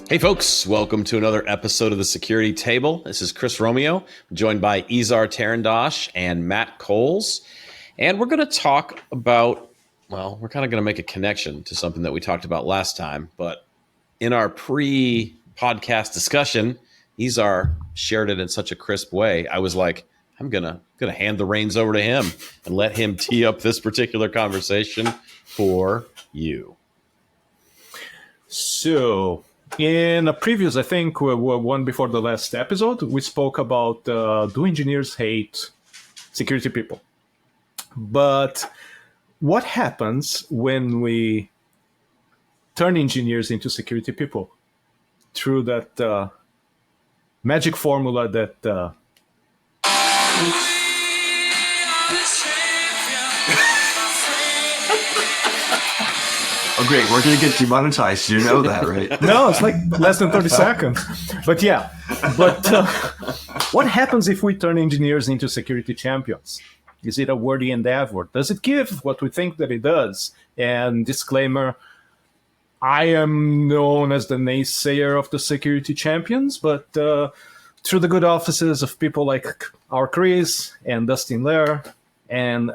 Hey folks, welcome to another episode of the Security Table. This is Chris Romeo, joined by Izar Tarandosh and Matt Coles. And we're going to talk about, well, we're kind of going to make a connection to something that we talked about last time. But in our pre-podcast discussion, Izar shared it in such a crisp way. I was like, I'm gonna hand the reins over to him and let him tee up this particular conversation for you. So, in a previous, I think, one before the last episode, we spoke about do engineers hate security people? But what happens when we turn engineers into security people? Through that magic formula that... Oh, great. We're going to get demonetized. You know that, right? No, it's like less than 30 seconds. But yeah. But what happens if we turn engineers into security champions? Is it a worthy endeavor? Does it give what we think that it does? And disclaimer, I am known as the naysayer of the security champions, but through the good offices of people like our Chris and Dustin Lair, and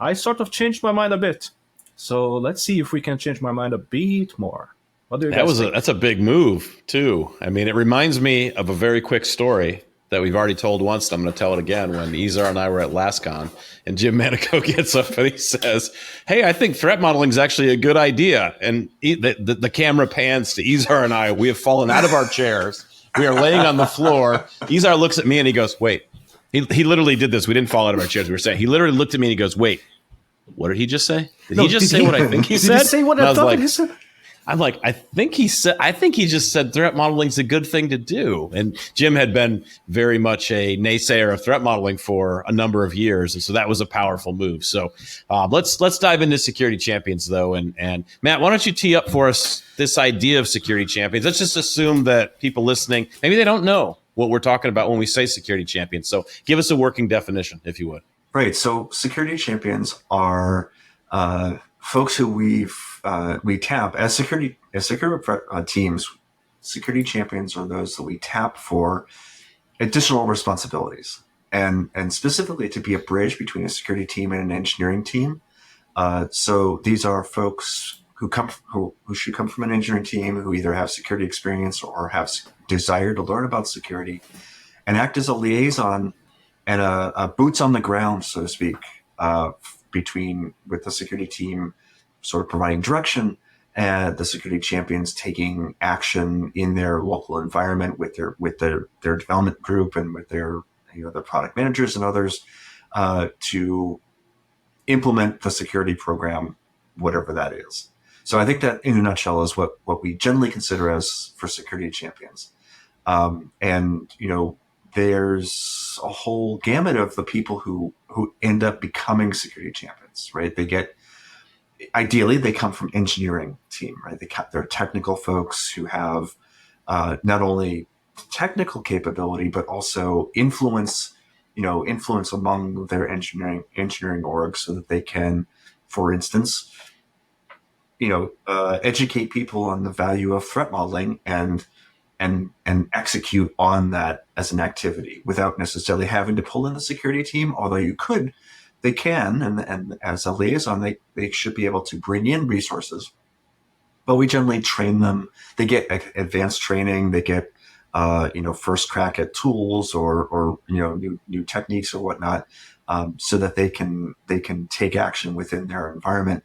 I sort of changed my mind a bit. So let's see if we can change my mind a bit more. What do you guys think? That's a big move, too. I mean, it reminds me of a very quick story that we've already told once. I'm going to tell it again. When Izar and I were at LastCon, and Jim Manico gets up and he says, "Hey, I think threat modeling is actually a good idea." And the camera pans to Izar and I. We have fallen out of our chairs. We are laying on the floor. Izar looks at me and he goes, "Wait." He literally did this. We didn't fall out of our chairs. We were saying. He literally looked at me and he goes, "Wait. What did he just say? Did he just say what I think he said?" Did he say what I thought he said? I'm like, I think he just said threat modeling is a good thing to do. And Jim had been very much a naysayer of threat modeling for a number of years, and so that was a powerful move. So let's dive into security champions, though. And Matt, why don't you tee up for us this idea of security champions? Let's just assume that people listening, maybe they don't know what we're talking about when we say security champions. So give us a working definition, if you would. Right. So security champions are folks who we tap as security teams. Security champions are those that we tap for additional responsibilities, and specifically to be a bridge between a security team and an engineering team. So these are folks who should come from an engineering team who either have security experience or have desire to learn about security, and act as a liaison and a boots on the ground, so to speak, with the security team, sort of providing direction, and the security champions taking action in their local environment with their development group and with their their product managers and others to implement the security program, whatever that is. So I think that in a nutshell is what we generally consider as for security champions, and there's a whole gamut of the people who end up becoming security champions, right? Ideally, they come from engineering team, right? They're technical folks who have not only technical capability, but also influence among their engineering orgs so that they can, for instance, educate people on the value of threat modeling and execute on that as an activity without necessarily having to pull in the security team, although they can, and as a liaison, they should be able to bring in resources. But we generally train them. They get advanced training. They get, first crack at tools or new techniques or whatnot, so that they can take action within their environment,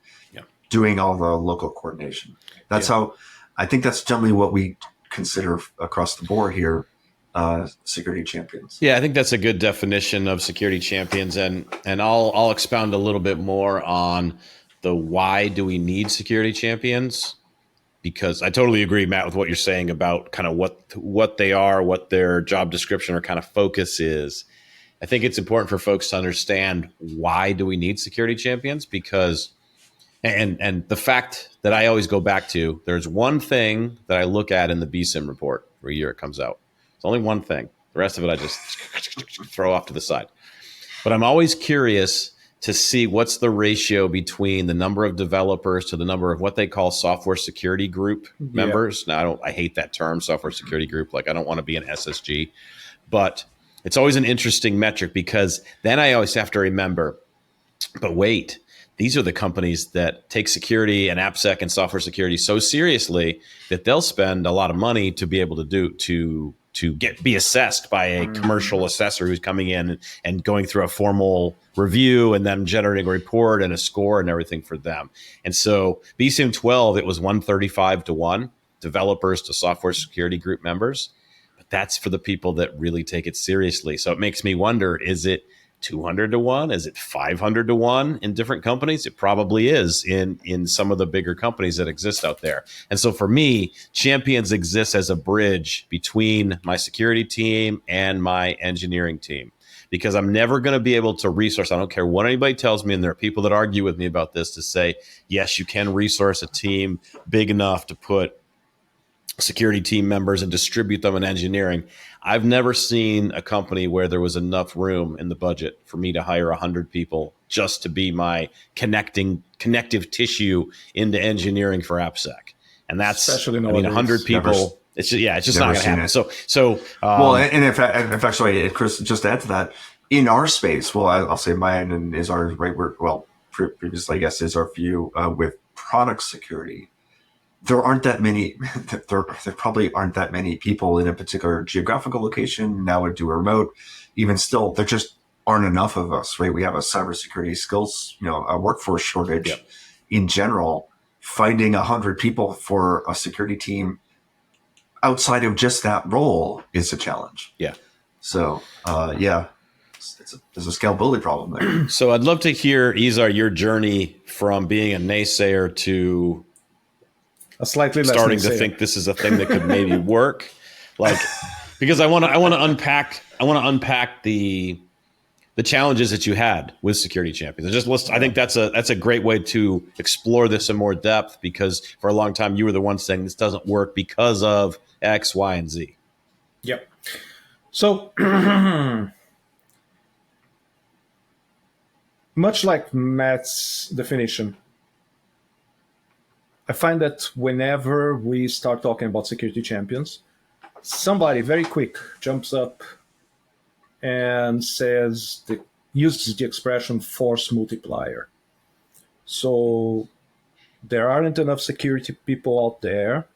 doing all the local coordination. That's how I think that's generally what we consider across the board here. Security champions. Yeah, I think that's a good definition of security champions, and I'll expound a little bit more on the why do we need security champions, because I totally agree, Matt, with what you're saying about kind of what they are, what their job description or kind of focus is. I think it's important for folks to understand why do we need security champions, because and the fact that I always go back to, there's one thing that I look at in the BSIM report every year it comes out. Only one thing. The rest of it I just throw off to the side. But I'm always curious to see what's the ratio between the number of developers to the number of what they call software security group members. Now, I hate that term, software security group. Like, I don't want to be an SSG, but it's always an interesting metric, because then I always have to remember, but wait, these are the companies that take security and AppSec and software security so seriously that they'll spend a lot of money to be able to be assessed by a commercial assessor who's coming in and going through a formal review and then generating a report and a score and everything for them. And so BSIM 12, it was 135-1 developers to software security group members. But that's for the people that really take it seriously. So it makes me wonder, is it 200-1? Is it 500-1 in different companies? It probably is in some of the bigger companies that exist out there. And so for me, champions exist as a bridge between my security team and my engineering team, because I'm never going to be able to resource. I don't care what anybody tells me, and there are people that argue with me about this, to say, yes, you can resource a team big enough to put security team members and distribute them in engineering. I've never seen a company where there was enough room in the budget for me to hire 100 people just to be my connective tissue into engineering for AppSec. And that's, especially 100 people. It's just not going to happen. So well, and in fact, sorry, Chris, just to add to that, in our space, well, I'll say mine and Izar's, right? Previously, I guess, is our view with product security. There aren't that many. There probably aren't that many people in a particular geographical location. Now we do a remote. Even still, there just aren't enough of us, right? We have a cybersecurity skills, a workforce shortage in general. Finding 100 people for a security team outside of just that role is a challenge. Yeah. So, there's a scalability problem there. So I'd love to hear, Izar, your journey from being a naysayer to a slightly less starting naysayer to think this is a thing that could maybe work, like, because I want to unpack the challenges that you had with security champions. I think that's a great way to explore this in more depth, because for a long time you were the one saying this doesn't work because of X, Y, and Z. Yep. So much like Matt's definition, I find that whenever we start talking about security champions, somebody very quick jumps up and uses the expression force multiplier. So there aren't enough security people out there.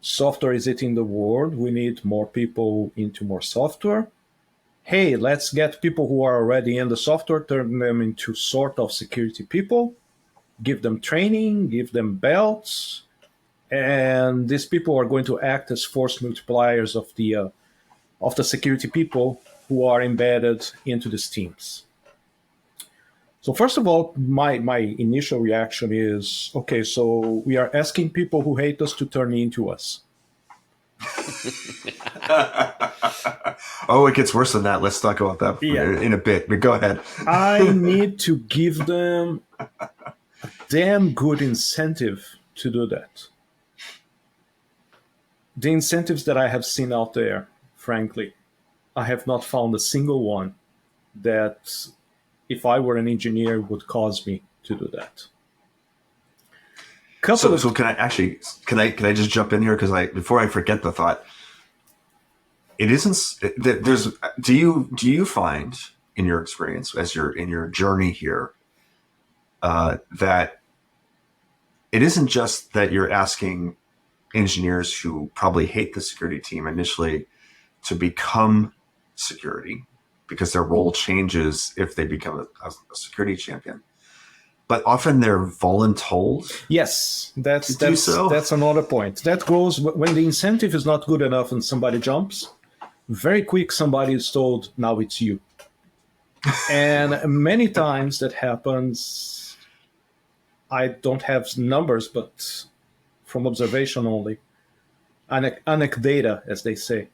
Software is eating the world. We need more people into more software. Hey, let's get people who are already in the software, turn them into sort of security people, give them training, give them belts, and these people are going to act as force multipliers of the security people who are embedded into these teams. So first of all, my initial reaction is, okay, so we are asking people who hate us to turn into us. Oh, it gets worse than that. Let's talk about that in a bit, but go ahead. I need to give them a damn good incentive to do that. The incentives that I have seen out there, frankly, I have not found a single one that, if I were an engineer, would cause me to do that. So can I just jump in here, because before I forget the thought, it isn't. Do you find, in your experience as you're in your journey here, that it isn't just that you're asking engineers who probably hate the security team initially to become security, because their role changes if they become a security champion, but often they're voluntold. Yes, that's another point. That goes when the incentive is not good enough and somebody jumps. Very quick, somebody is told, now it's you. And many times that happens. I don't have numbers, but from observation only, anecdata, as they say.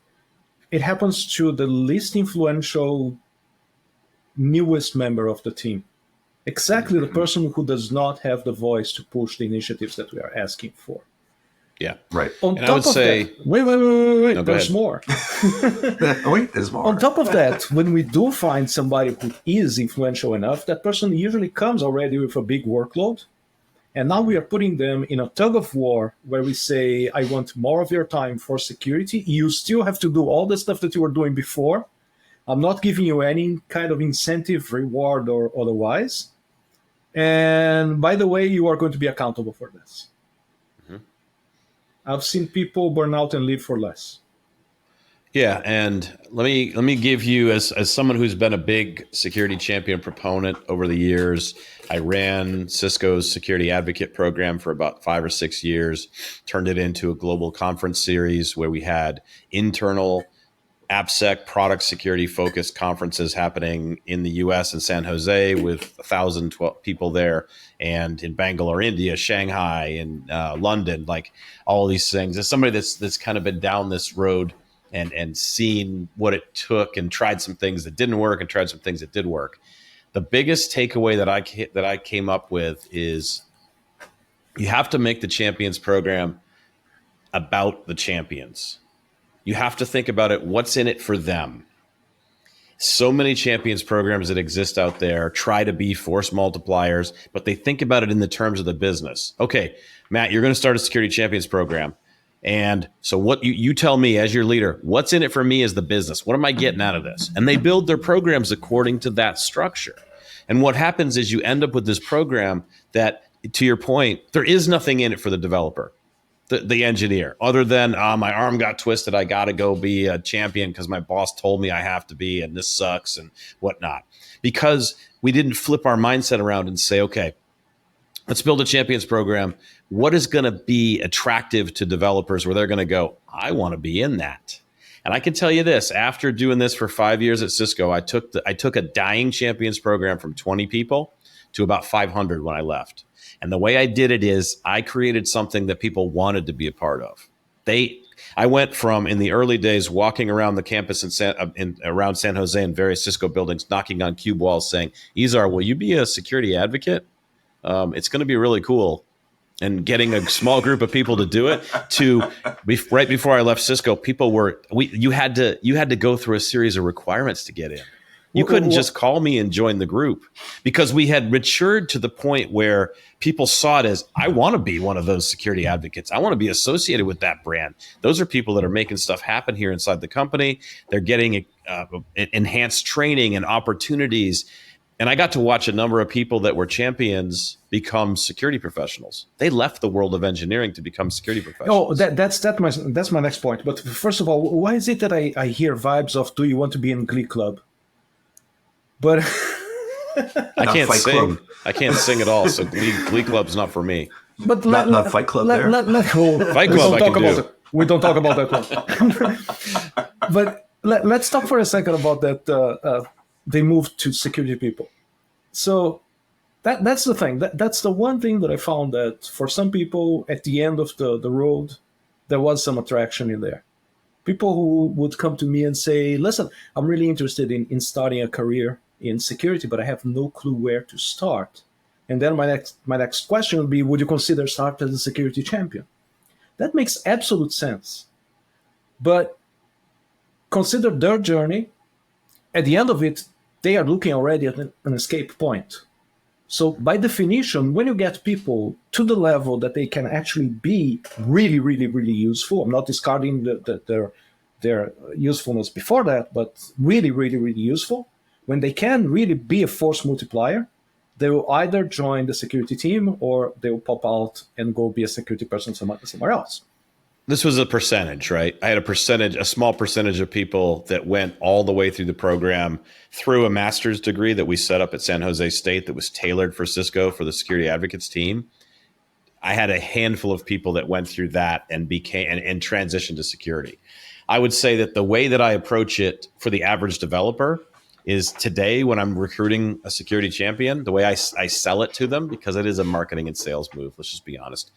It happens to the least influential, newest member of the team. Exactly the person who does not have the voice to push the initiatives that we are asking for. Yeah. Right. On And I top would of say, that, wait, No, go there's ahead. more. Oh, wait, there's more. On top of that, when we do find somebody who is influential enough, that person usually comes already with a big workload. And now we are putting them in a tug of war where we say, I want more of your time for security. You still have to do all the stuff that you were doing before. I'm not giving you any kind of incentive, reward, or otherwise. And by the way, you are going to be accountable for this. Mhm. I've seen people burn out and leave for less. Yeah, and let me give you, as someone who's been a big security champion proponent over the years. I ran Cisco's security advocate program for about 5 or 6 years, turned it into a global conference series where we had internal AppSec product security focused conferences happening in the US and San Jose with 1,012 people there, and in Bangalore, India, Shanghai, and London, like all these things. As somebody that's kind of been down this road and seen what it took and tried some things that didn't work and tried some things that did work. The biggest takeaway that I came up with is you have to make the champions program about the champions. You have to think about it. What's in it for them? So many champions programs that exist out there try to be force multipliers, but they think about it in the terms of the business. Okay, Matt, you're going to start a security champions program. And so what you tell me as your leader, what's in it for me as the business? What am I getting out of this? And they build their programs according to that structure. And what happens is you end up with this program that, to your point, there is nothing in it for the developer, the engineer, other than my arm got twisted. I got to go be a champion because my boss told me I have to be, and this sucks and whatnot. Because we didn't flip our mindset around and say, okay, let's build a champions program. What is going to be attractive to developers where they're going to go, I want to be in that? And I can tell you this, after doing this for 5 years at Cisco, I took a dying champions program from 20 people to about 500 when I left. And the way I did it is I created something that people wanted to be a part of. I went from, in the early days, walking around the campus around San Jose in various Cisco buildings, knocking on cube walls saying, Izar, will you be a security advocate? It's going to be really cool. And getting a small group of people to do it, to right before I left Cisco, you had to go through a series of requirements to get in. You couldn't just call me and join the group, because we had matured to the point where people saw it as, I want to be one of those security advocates. I want to be associated with that brand. Those are people that are making stuff happen here inside the company. They're getting enhanced training and opportunities. And I got to watch a number of people that were champions become security professionals. They left the world of engineering to become security professionals. Oh, that's my next point. But first of all, why is it that I hear vibes of, do you want to be in Glee Club? But I can't Fight sing. Club. I can't sing at all. So Glee Club's not for me. but Not Fight Club there? Fight Club I can do. We don't talk about that one. But let's talk for a second about that. They moved to security people. So that's the thing. That's the one thing that I found, that for some people at the end of the road, there was some attraction in there. People who would come to me and say, listen, I'm really interested in starting a career in security, but I have no clue where to start. And then my next question would be, would you consider starting as a security champion? That makes absolute sense. But consider their journey. At the end of it, they are looking already at an escape point. So by definition, when you get people to the level that they can actually be really, really, really useful, I'm not discarding their usefulness before that, but really, really, really useful, when they can really be a force multiplier, they will either join the security team or they will pop out and go be a security person somewhere else. This was a percentage, right? I had a small percentage of people that went all the way through the program through a master's degree that we set up at San Jose State that was tailored for Cisco, for the security advocates team. I had a handful of people that went through that and transitioned to security. I would say that the way that I approach it for the average developer is, today when I'm recruiting a security champion, the way I sell it to them, because it is a marketing and sales move. Let's just be honest.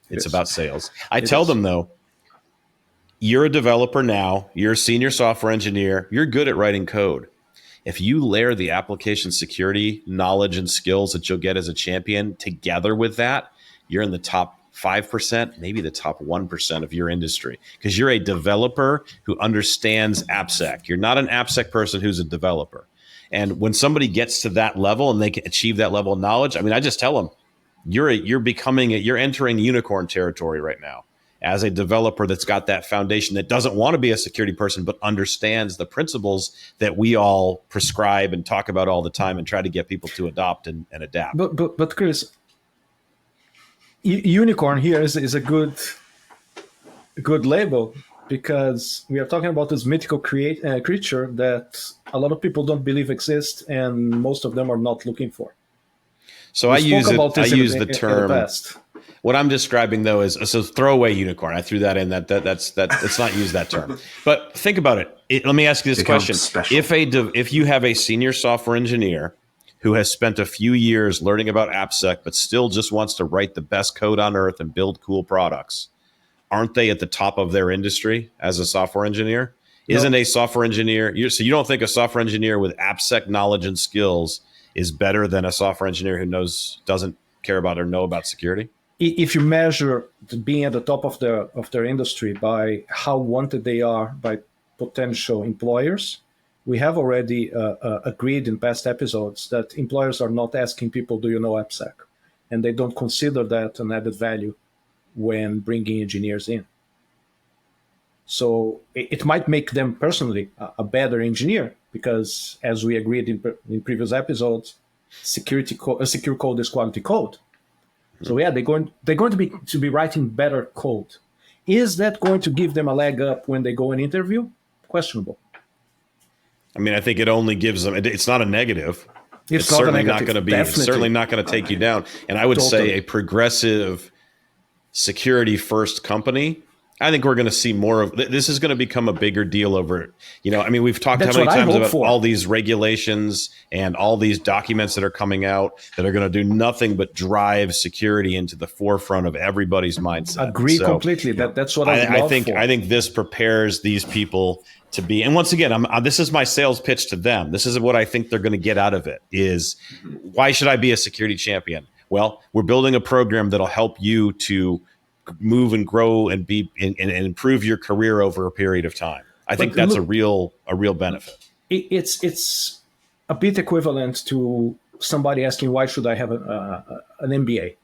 It's about sales. I tell them, though, you're a developer now, you're a senior software engineer, you're good at writing code. If you layer the application security knowledge and skills that you'll get as a champion together with that, you're in the top 5%, maybe the top 1% of your industry, because you're a developer who understands AppSec. You're not an AppSec person who's a developer. And when somebody gets to that level and they can achieve that level of knowledge, I mean, I just tell them, you're entering unicorn territory right now as a developer that's got that foundation, that doesn't want to be a security person, but understands the principles that we all prescribe and talk about all the time and try to get people to adopt and adapt. But Chris, unicorn here is a good label, because we are talking about this mythical creature that a lot of people don't believe exists, and most of them are not looking for. So I use the term. What I'm describing, though, is a throwaway unicorn. I threw that in. Let's not use that term. But think about it. Let me ask you this question: if you have a senior software engineer who has spent a few years learning about AppSec, but still just wants to write the best code on earth and build cool products, aren't they at the top of their industry as a software engineer? No. Isn't a software engineer? So you don't think a software engineer with AppSec knowledge and skills is better than a software engineer who doesn't care about or know about security? If you measure being at the top of their industry by how wanted they are by potential employers, we have already agreed in past episodes that employers are not asking people, do you know AppSec? And they don't consider that an added value when bringing engineers in. So it might make them personally a better engineer, because as we agreed in previous episodes, secure code is quality code. So yeah, they're going to be writing better code. Is that going to give them a leg up when they go and interview? Questionable. I mean, I think it only gives them. It's not a negative. It's certainly not going to be. It's certainly not going to take you down. And I would say a progressive, security first company, I think we're going to see more of this. Is going to become a bigger deal over, I mean, we've talked how many times about all these regulations and all these documents that are coming out that are going to do nothing but drive security into the forefront of everybody's mindset. Agree completely. That's what I think. I think this prepares these people to be. And once again, this is my sales pitch to them. This is what I think they're going to get out of it. Is why should I be a security champion? Well, we're building a program that'll help you to move and grow and be and improve your career over a period of time. I think that's a real benefit. It's a bit equivalent to somebody asking, why should I have an MBA?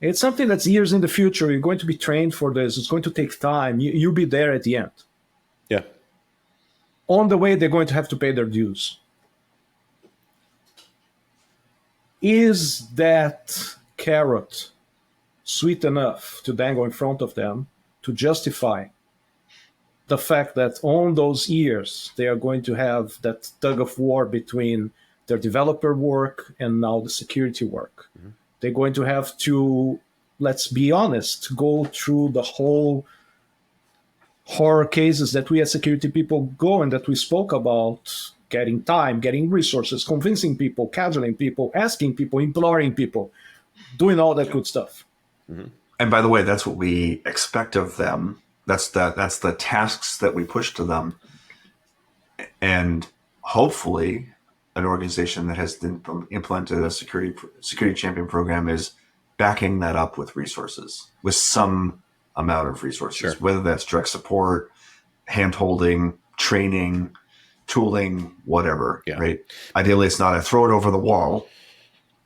It's something that's years in the future. You're going to be trained for this. It's going to take time. You'll be there at the end. Yeah. On the way, they're going to have to pay their dues. Is that carrot sweet enough to dangle in front of them to justify the fact that on those years they are going to have that tug of war between their developer work and now the security work? Mm-hmm. They're going to have to, let's be honest, go through the whole horror cases that we as security people go and that we spoke about, getting time, getting resources, convincing people, scheduling people, asking people, imploring people, doing all that good stuff. Mm-hmm. And by the way, that's what we expect of them. That's the tasks that we push to them. And hopefully an organization that has implemented a security champion program is backing that up with resources, with some amount of resources, sure. Whether that's direct support, hand-holding, training, tooling, whatever, yeah. Right? Ideally, it's not a throw it over the wall,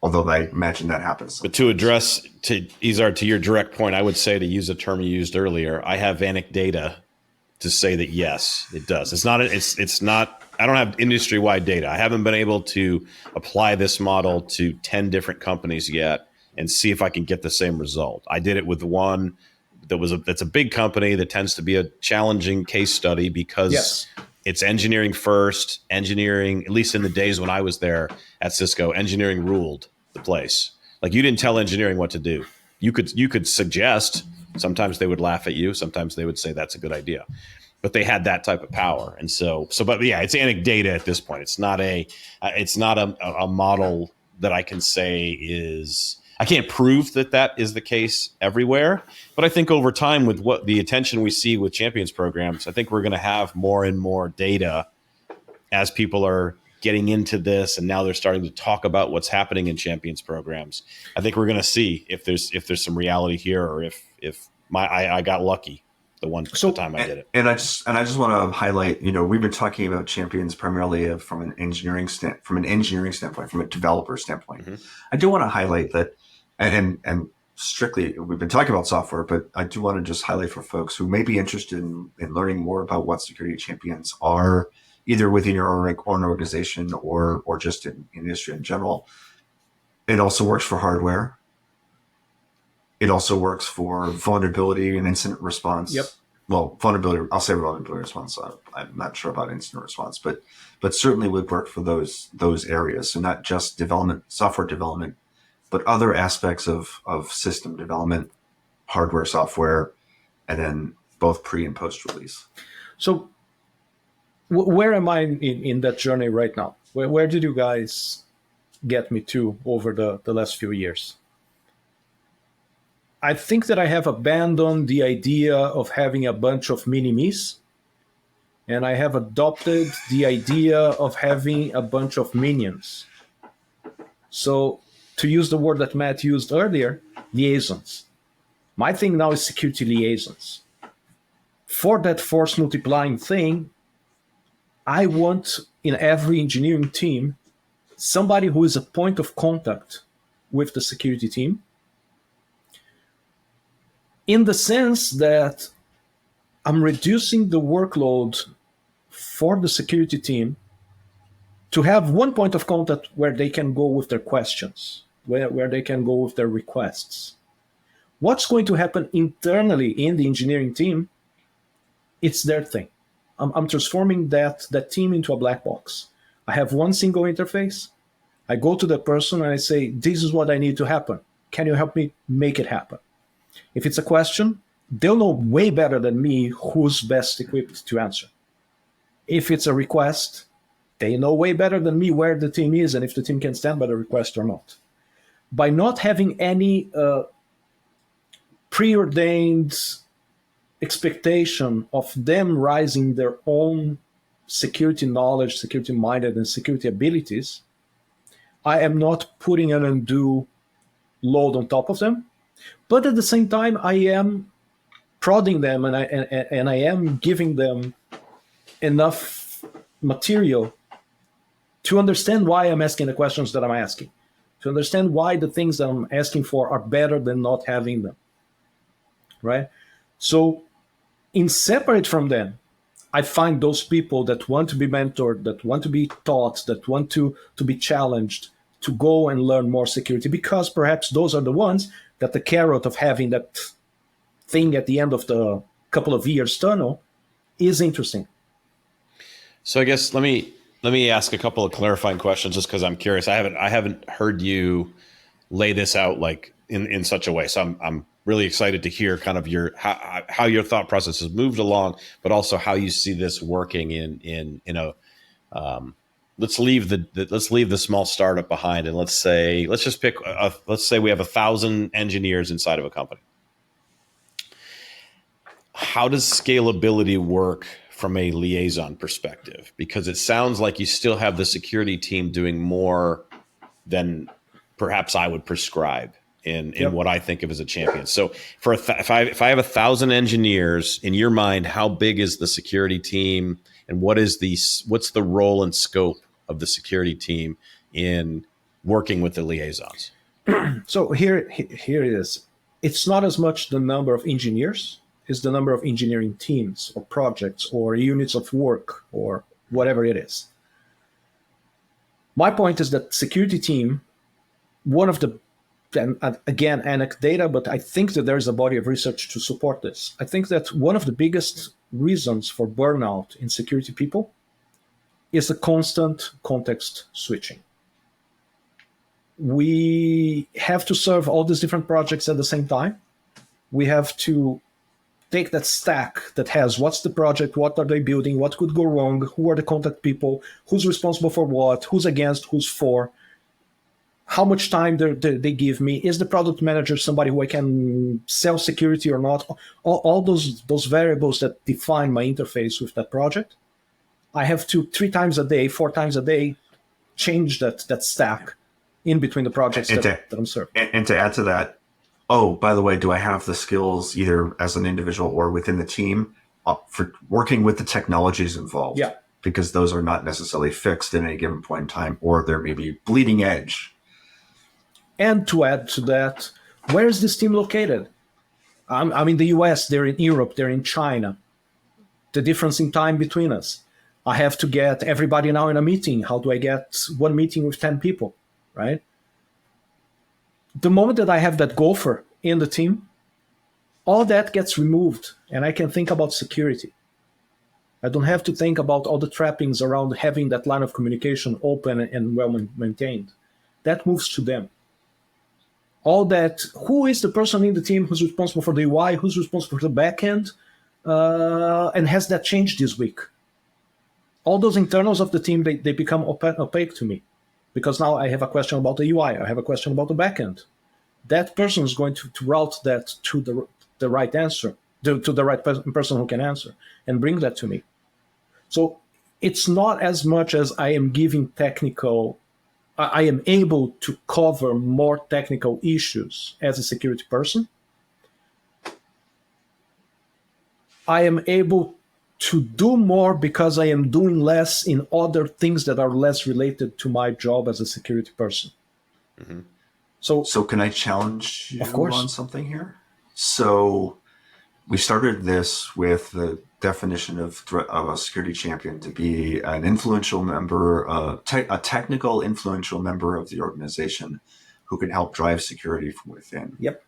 although I imagine that happens. But to address, Izar, to your direct point, I would say, to use a term you used earlier, I have anecdata to say that yes, it does. It's not. I don't have industry-wide data. I haven't been able to apply this model to 10 different companies yet and see if I can get the same result. I did it with one that's a big company that tends to be a challenging case study because yes. It's engineering first. Engineering, at least in the days when I was there at Cisco, engineering ruled the place. Like, you didn't tell engineering what to do. You could suggest. Sometimes they would laugh at you. Sometimes they would say that's a good idea. But they had that type of power. And but yeah, it's anecdata at this point. It's not a model that I can say is. I can't prove that is the case everywhere, but I think over time, with what the attention we see with champions programs, I think we're going to have more and more data as people are getting into this, and now they're starting to talk about what's happening in champions programs. I think we're going to see if there's some reality here, or if I got lucky the time I did it. And I just want to highlight, we've been talking about champions primarily from an engineering standpoint, from a developer standpoint. Mm-hmm. I do want to highlight that, and strictly, we've been talking about software, but I do want to just highlight for folks who may be interested in learning more about what security champions are, either within your own organization or just in industry in general. It also works for hardware. It also works for vulnerability and incident response. Yep. Well, vulnerability, I'll say vulnerability response. I'm not sure about incident response, but certainly would work for those areas. So not just software development, but other aspects of system development, hardware, software, and then both pre and post release. So where am I in that journey right now? Where did you guys get me to over the last few years? I think that I have abandoned the idea of having a bunch of mini-me's, and I have adopted the idea of having a bunch of minions. So to use the word that Matt used earlier, liaisons. My thing now is security liaisons. For that force multiplying thing, I want in every engineering team somebody who is a point of contact with the security team, in the sense that I'm reducing the workload for the security team to have one point of contact where they can go with their questions, where they can go with their requests. What's going to happen internally in the engineering team, it's their thing. I'm transforming that team into a black box. I have one single interface. I go to the person and I say, this is what I need to happen. Can you help me make it happen? If it's a question, they'll know way better than me who's best equipped to answer. If it's a request, they know way better than me where the team is and if the team can stand by the request or not. By not having any preordained expectation of them rising their own security knowledge, security minded, and security abilities, I am not putting an undue load on top of them. But at the same time, I am prodding them and I am giving them enough material to understand why I'm asking the questions that I'm asking, to understand why the things that I'm asking for are better than not having them, right? So in separate from them, I find those people that want to be mentored, that want to be taught, that want to be challenged, to go and learn more security, because perhaps those are the ones that the carrot of having that thing at the end of the couple of years tunnel is interesting. So I guess let me ask a couple of clarifying questions just because I'm curious. I haven't heard you lay this out like in such a way. So I'm really excited to hear kind of how your thought process has moved along, but also how you see this working in a let's leave the small startup behind, and let's say we have 1,000 engineers inside of a company. How does scalability work from a liaison perspective? Because it sounds like you still have the security team doing more than perhaps I would prescribe in what I think of as a champion. So if I have 1,000 engineers, in your mind, how big is the security team, and what's the role and scope of the security team in working with the liaisons? So here it is. It's not as much the number of engineers, it's the number of engineering teams or projects or units of work or whatever it is. My point is that security team, one of the, and again, anecdata, but I think that there's a body of research to support this. I think that one of the biggest reasons for burnout in security people is the constant context switching. We have to serve all these different projects at the same time. We have to take that stack that has what's the project, what are they building, what could go wrong, who are the contact people, who's responsible for what, who's against, who's for, how much time they give me, is the product manager somebody who I can sell security or not, all those variables that define my interface with that project. I have to 3 times a day, 4 times a day, change that stack in between the projects that I'm serving. And to add to that, oh, by the way, do I have the skills either as an individual or within the team for working with the technologies involved? Yeah. Because those are not necessarily fixed at any given point in time, or they're maybe bleeding edge. And to add to that, where is this team located? I'm in the US, they're in Europe, they're in China. The difference in time between us. I have to get everybody now in a meeting. How do I get one meeting with 10 people, right? The moment that I have that gopher in the team, all that gets removed and I can think about security. I don't have to think about all the trappings around having that line of communication open and well maintained. That moves to them. All that, who is the person in the team who's responsible for the UI, who's responsible for the backend, and has that changed this week? All those internals of the team, they become opaque to me, because now I have a question about the UI, I have a question about the backend. That person is going to route that to the right answer, to the right person who can answer, and bring that to me. So it's not as much as I am giving technical, I am able to cover more technical issues as a security person. I am able to do more because I am doing less in other things that are less related to my job as a security person. Mm-hmm. So can I challenge you on something here? So we started this with the definition of a security champion to be an influential member, a technical influential member of the organization who can help drive security from within. Yep.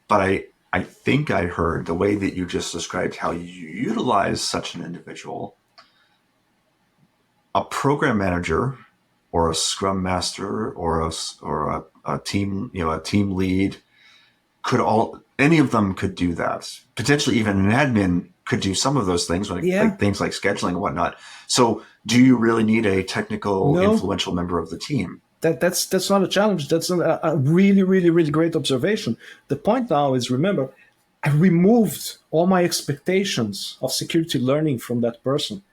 But I think I heard the way that you just described how you utilize such an individual, a program manager or a scrum master or a team, a team lead any of them could do that. Potentially even an admin could do some of those things, like things like scheduling and whatnot. So do you really need a technical influential member of the team? That's not a challenge. That's a really, really, really great observation. The point now is, remember, I removed all my expectations of security learning from that person.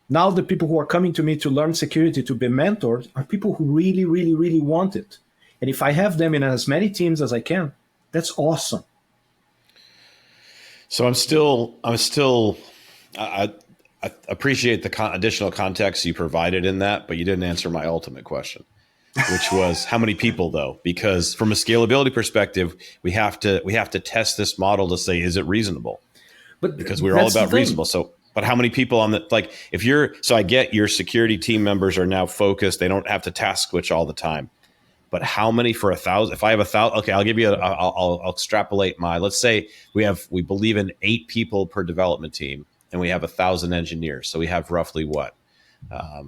Now the people who are coming to me to learn security, to be mentored, are people who really, really, really want it. And if I have them in as many teams as I can, that's awesome. So I appreciate the additional context you provided in that, but you didn't answer my ultimate question, which was how many people though? Because from a scalability perspective, we have to test this model to say, is it reasonable? But because we're all about reasonable. So, but how many people on the, like, so I get your security team members are now focused. They don't have to task switch all the time. But how many for 1,000? If I have 1,000, okay, I'll give you I'll extrapolate let's say we believe in 8 people per development team and we have 1,000 engineers. So we have roughly what? How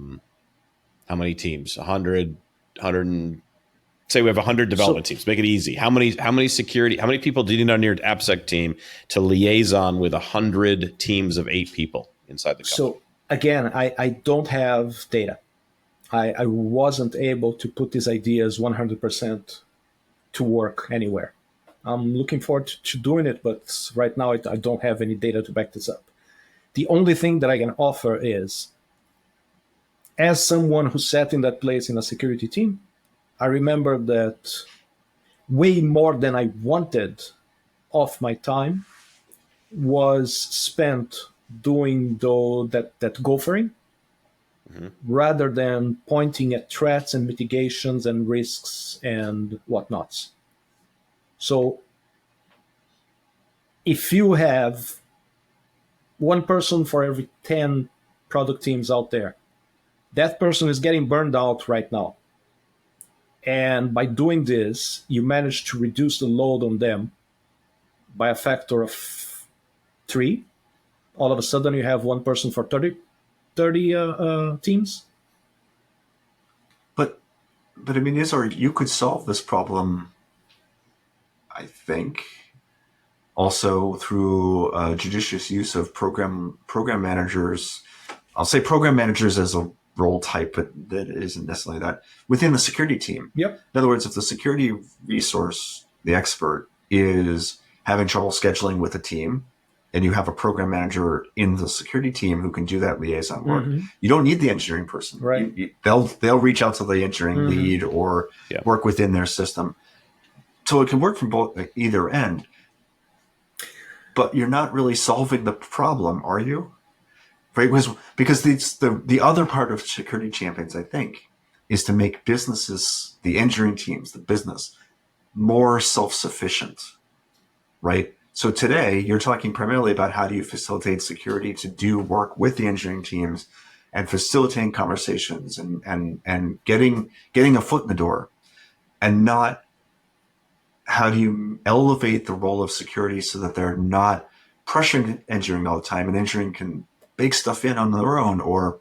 many teams? 100, say we have 100 development teams. Make it easy. How many people do you need on your AppSec team to liaison with 100 teams of 8 people inside the company? So again, I don't have data. I wasn't able to put these ideas 100% to work anywhere. I'm looking forward to doing it, but right now I don't have any data to back this up. The only thing that I can offer is, as someone who sat in that place in a security team, I remember that way more than I wanted of my time was spent doing that gophering, rather than pointing at threats and mitigations and risks and whatnots. So if you have one person for every 10 product teams out there, that person is getting burned out right now. And by doing this, you manage to reduce the load on them by a factor of 3. All of a sudden, you have one person for 30 teams. But I mean, Izar, you could solve this problem, I think, also through judicious use of program managers. I'll say program managers as a role type, but that isn't necessarily that, within the security team. Yep. In other words, if the security resource, the expert, is having trouble scheduling with a team, and you have a program manager in the security team who can do that liaison work. Mm-hmm. You don't need the engineering person. Right. They'll reach out to the engineering Mm-hmm. lead or Yeah. work within their system. So it can work from both, like, either end. But you're not really solving the problem, are you? Right? Because the other part of security champions, I think, is to make businesses, the engineering teams, the business, more self-sufficient, right? So today you're talking primarily about how do you facilitate security to do work with the engineering teams and facilitating conversations and getting a foot in the door, and not how do you elevate the role of security so that they're not pressuring engineering all the time, and engineering can bake stuff in on their own or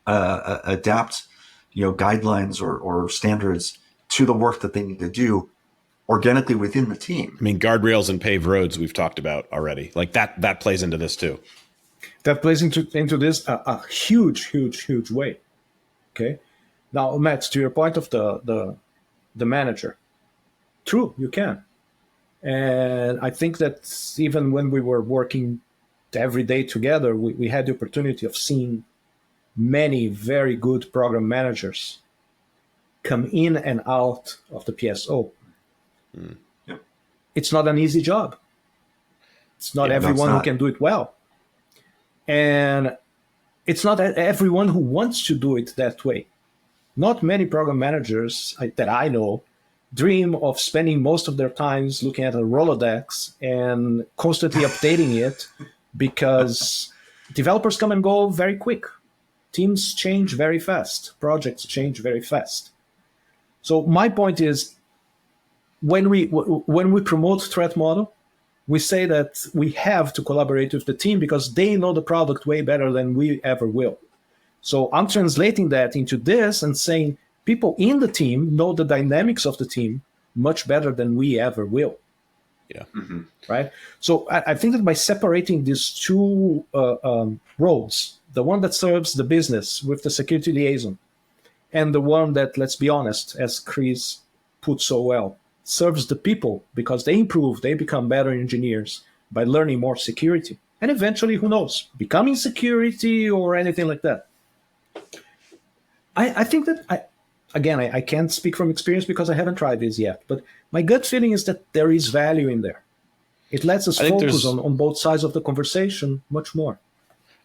adapt, guidelines or standards to the work that they need to do organically within the team. I mean, guardrails and paved roads we've talked about already. Like that plays into this too. That plays into this a huge way. Okay. Now, Matt, to your point of the manager, true, you can. And I think that even when we were working every day together, we had the opportunity of seeing many very good program managers come in and out of the PSO. Yeah. It's not an easy job. It's not everyone who can do it well. And it's not everyone who wants to do it that way. Not many program managers that I know dream of spending most of their times looking at a Rolodex and constantly updating it, because developers come and go very quick. Teams change very fast. Projects change very fast. So my point is, when we promote threat model, we say that we have to collaborate with the team because they know the product way better than we ever will. So I'm translating that into this and saying people in the team know the dynamics of the team much better than we ever will. Yeah. Mm-hmm. Right. So I think that by separating these two roles, the one that serves the business with the security liaison, and the one that, let's be honest, as Chris put so well, serves the people because they improve, they become better engineers by learning more security. And eventually, who knows, becoming security or anything like that. I think that, I can't speak from experience because I haven't tried this yet, but my gut feeling is that there is value in there. It lets us focus on both sides of the conversation much more.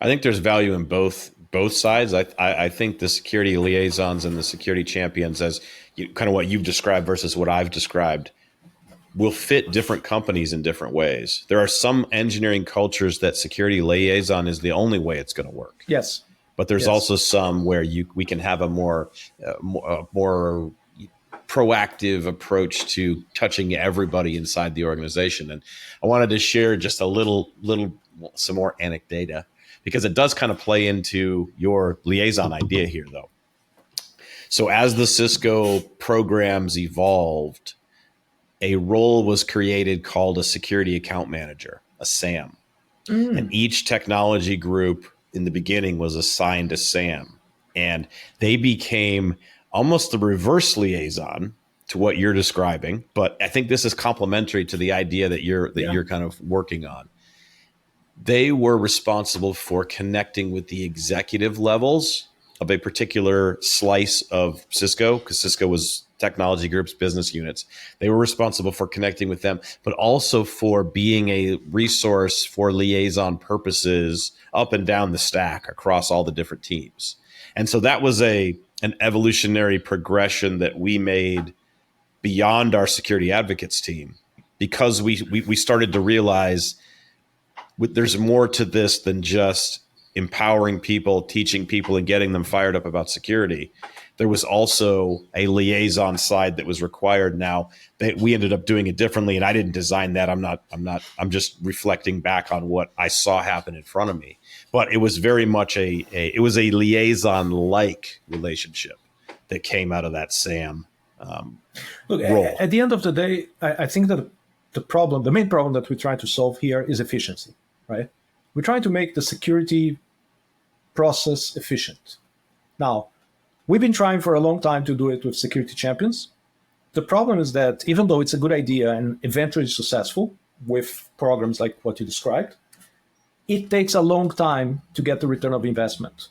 I think there's value in both sides. I think the security liaisons and the security champions, as kind of what you've described versus what I've described, will fit different companies in different ways. There are some engineering cultures that security liaison is the only way it's going to work. Yes. But there's also some where we can have a more proactive approach to touching everybody inside the organization. And I wanted to share just some more anecdata, because it does kind of play into your liaison idea here, though. So as the Cisco programs evolved, a role was created called a security account manager, a SAM. And each technology group in the beginning was assigned a SAM. And they became almost the reverse liaison to what you're describing. But I think this is complementary to the idea that you're kind of working on. They were responsible for connecting with the executive levels of a particular slice of Cisco, because Cisco was technology groups, business units. They were responsible for connecting with them, but also for being a resource for liaison purposes up and down the stack across all the different teams. And so that was an evolutionary progression that we made beyond our security advocates team, because we started to realize there's more to this than just empowering people, teaching people, and getting them fired up about security. There was also a liaison side that was required. Now that we ended up doing it differently, and I didn't design that. I'm just reflecting back on what I saw happen in front of me. But it was very much a liaison-like relationship that came out of that SAM Look, role. At the end of the day, I think that the main problem that we try to solve here is efficiency, right? We're trying to make the security process efficient. Now, we've been trying for a long time to do it with security champions. The problem is that even though it's a good idea and eventually successful with programs like what you described, it takes a long time to get the return of investment.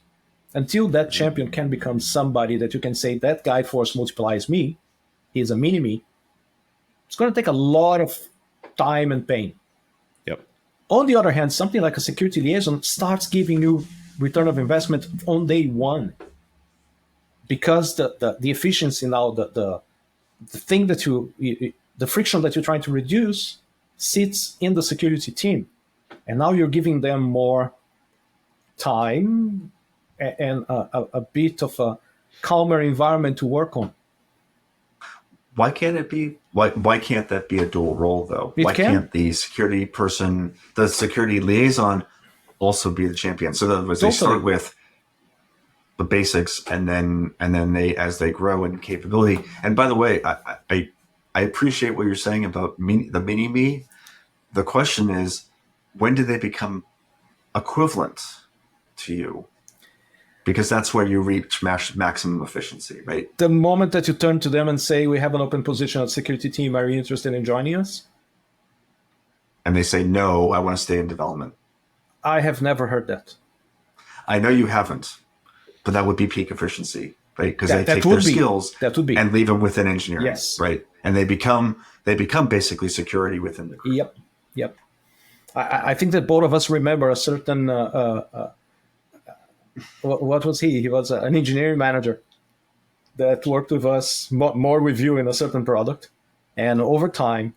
Until that champion can become somebody that you can say, that guy force multiplies me, he's a mini-me, it's going to take a lot of time and pain. Yep. On the other hand, something like a security liaison starts giving you return of investment on day one. Because the efficiency now, the thing that the friction that you're trying to reduce sits in the security team. And now you're giving them more time and a bit of a calmer environment to work on. Why can't it be? Why can't that be a dual role though? Why can't the security person, the security liaison, also be the champion? So in other words, they start with the basics, and then they, as they grow in capability. And by the way, I appreciate what you're saying about the mini me. The question is, when do they become equivalent to you? Because that's where you reach maximum efficiency, right? The moment that you turn to them and say, we have an open position at security team, are you interested in joining us? And they say, no, I want to stay in development. I have never heard that. I know you haven't, but that would be peak efficiency, right? Because they take their skills and leave them within engineering, yes, right? And they become basically security within the group. Yep. I think that both of us remember a certain, what was he? He was an engineering manager that worked with us, more with you in a certain product. And over time,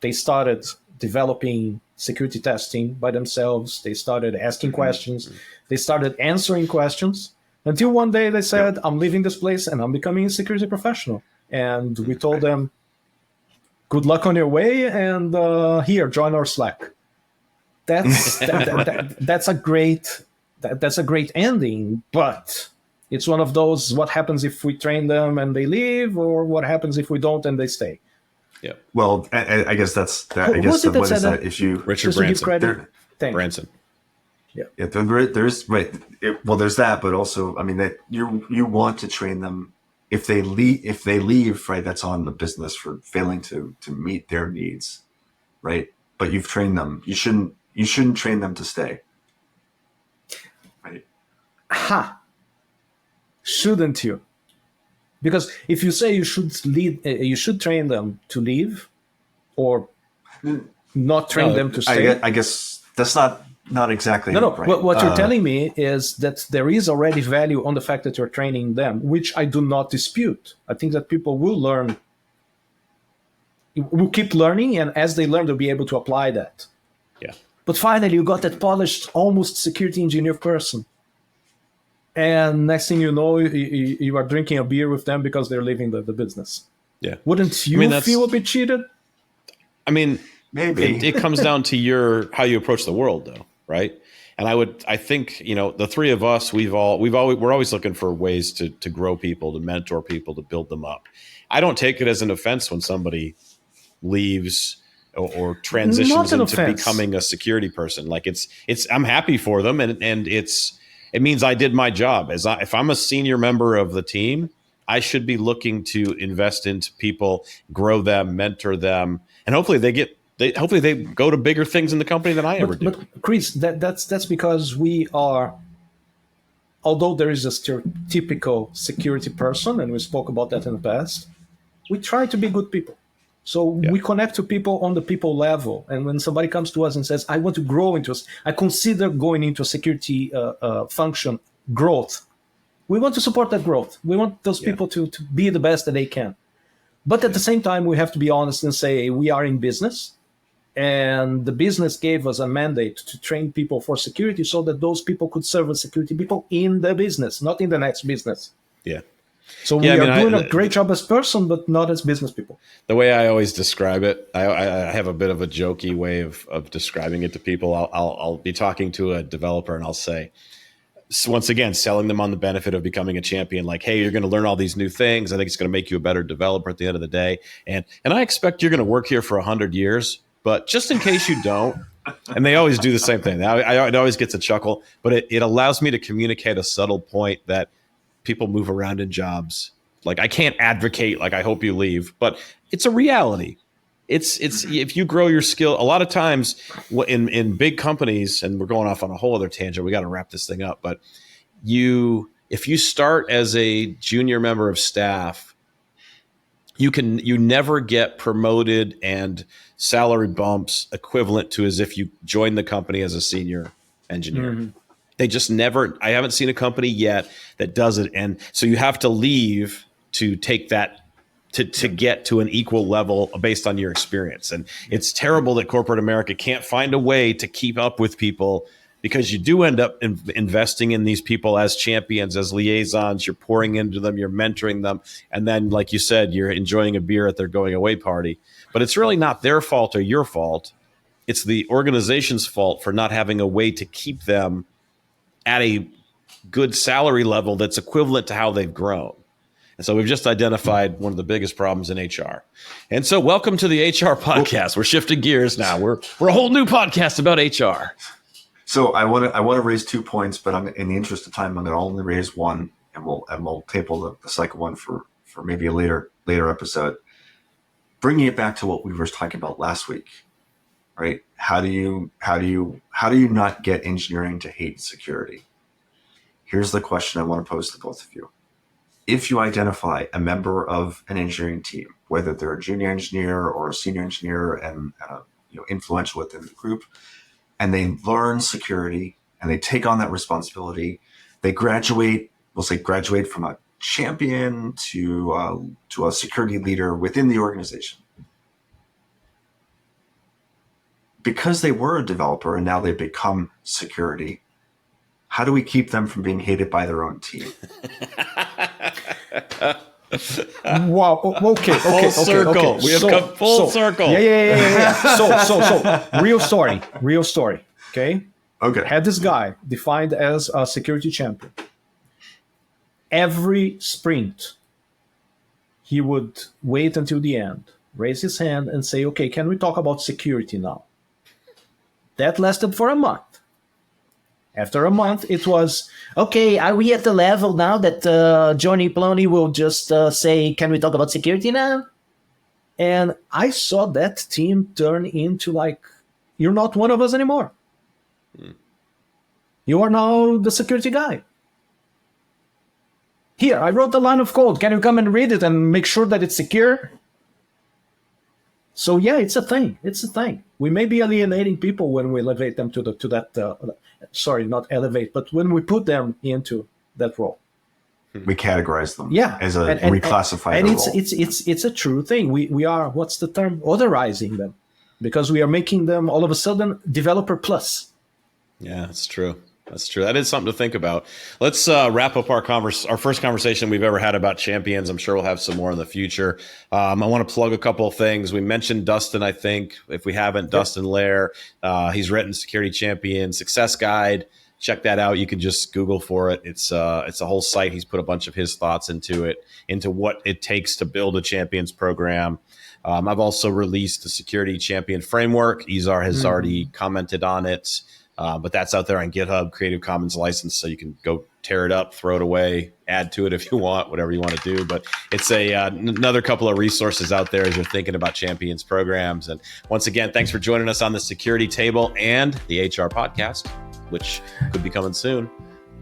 they started developing security testing by themselves. They started asking questions. They started answering questions until one day they said, I'm leaving this place and I'm becoming a security professional. And we told them, good luck on your way, and here, join our Slack. That's a great ending, but it's one of those, what happens if we train them and they leave, or what happens if we don't and they stay? Yeah. Well, I guess that's that. I guess what is that issue? Richard Branson. Yeah. There's right. There's that, but also, I mean, that you want to train them. If they leave, right, that's on the business for failing to meet their needs, right? But you've trained them. You shouldn't train them to stay, right? Shouldn't you? Because if you say you should train them to leave, or not train them to stay. I guess that's not exactly. No. Right. What you're telling me is that there is already value on the fact that you're training them, which I do not dispute. I think that people will learn, will keep learning, and as they learn, they'll be able to apply that. Yeah. But finally, you got that polished, almost security engineer person. And next thing you know, you are drinking a beer with them because they're leaving the business. Yeah. Wouldn't you feel a bit cheated? I mean, maybe it comes down to how you approach the world, though, right? And I think, the three of us, we're always looking for ways to grow people, to mentor people, to build them up. I don't take it as an offense when somebody leaves or transitions into becoming a security person. Like I'm happy for them, and it means I did my job. If I'm a senior member of the team, I should be looking to invest into people, grow them, mentor them, and hopefully they go to bigger things in the company than I ever do. But Chris, that's because we are, although there is a stereotypical security person, and we spoke about that in the past, we try to be good people. So we connect to people on the people level. And when somebody comes to us and says, I want to grow I consider going into a security function growth, we want to support that growth. We want those people to be the best that they can. But at the same time, we have to be honest and say we are in business. And the business gave us a mandate to train people for security so that those people could serve as security people in the business, not in the next business. Yeah. So we are doing a great job as person, but not as business people. The way I always describe it, I have a bit of a jokey way of describing it to people. I'll be talking to a developer and I'll say, once again, selling them on the benefit of becoming a champion, like, hey, you're going to learn all these new things. I think it's going to make you a better developer at the end of the day. And I expect you're going to work here for 100 years, but just in case you don't, and they always do the same thing. It always gets a chuckle, but it allows me to communicate a subtle point that people move around in jobs. Like, I can't advocate, like, I hope you leave, but it's a reality. It's if you grow your skill, a lot of times in big companies, and we're going off on a whole other tangent, we got to wrap this thing up, but if you start as a junior member of staff, you never get promoted and salary bumps equivalent to as if you joined the company as a senior engineer. Mm-hmm. They just never, I haven't seen a company yet that does it. And so you have to leave to take that to get to an equal level based on your experience. And it's terrible that corporate America can't find a way to keep up with people, because you do end up investing in these people as champions, as liaisons. You're pouring into them, you're mentoring them. And then, like you said, you're enjoying a beer at their going away party. But it's really not their fault or your fault. It's the organization's fault for not having a way to keep them at a good salary level that's equivalent to how they've grown. And so we've just identified one of the biggest problems in HR. And so welcome to the HR podcast. We're shifting gears now. We're a whole new podcast about HR. So I want to raise 2 points, but in the interest of time, I'm going to only raise one, and we'll table the second one for maybe a later episode. Bringing it back to what we were talking about last week, right? How do you not get engineering to hate security? Here's the question I want to pose to both of you. If you identify a member of an engineering team, whether they're a junior engineer or a senior engineer and influential within the group, and they learn security and they take on that responsibility, they graduate from a champion to a security leader within the organization. Because they were a developer and now they become security, how do we keep them from being hated by their own team? Wow. Okay. Full circle. We have come full circle. Yeah. So, real story. Okay. Had this guy defined as a security champion. Every sprint, he would wait until the end, raise his hand, and say, "Okay, can we talk about security now?" That lasted for a month. After a month, it was, "Okay, are we at the level now that Johnny Ploney will just say, can we talk about security now?" And I saw that team turn into like, "You're not one of us anymore. You are now the security guy. Here, I wrote the line of code. Can you come and read it and make sure that it's secure?" So yeah, it's a thing. We may be alienating people when we elevate them to that. Not elevate, but when we put them into that role, we categorize them. Yeah, as a reclassified and role. It's a true thing. We are, what's the term? Otherizing them, because we are making them all of a sudden developer plus. Yeah, that's true. That is something to think about. Let's wrap up our first conversation we've ever had about champions. I'm sure we'll have some more in the future. I want to plug a couple of things. We mentioned Dustin, I think. If we haven't, Dustin Lair. He's written Security Champion Success Guide. Check that out. You can just Google for it. It's a whole site. He's put a bunch of his thoughts into what it takes to build a champions program. I've also released the Security Champion Framework. Izar has already commented on it. But that's out there on GitHub, Creative Commons license, so you can go tear it up, throw it away, add to it if you want, whatever you want to do. But it's another couple of resources out there as you're thinking about champions programs. And once again, thanks for joining us on the Security Table and the HR podcast, which could be coming soon.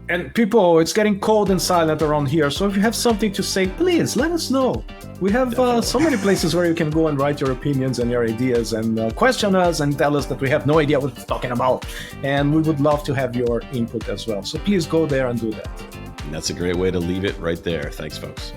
And people, it's getting cold and silent around here. So if you have something to say, please let us know. We have so many places where you can go and write your opinions and your ideas and question us and tell us that we have no idea what we're talking about. And we would love to have your input as well. So please go there and do that. And that's a great way to leave it right there. Thanks, folks.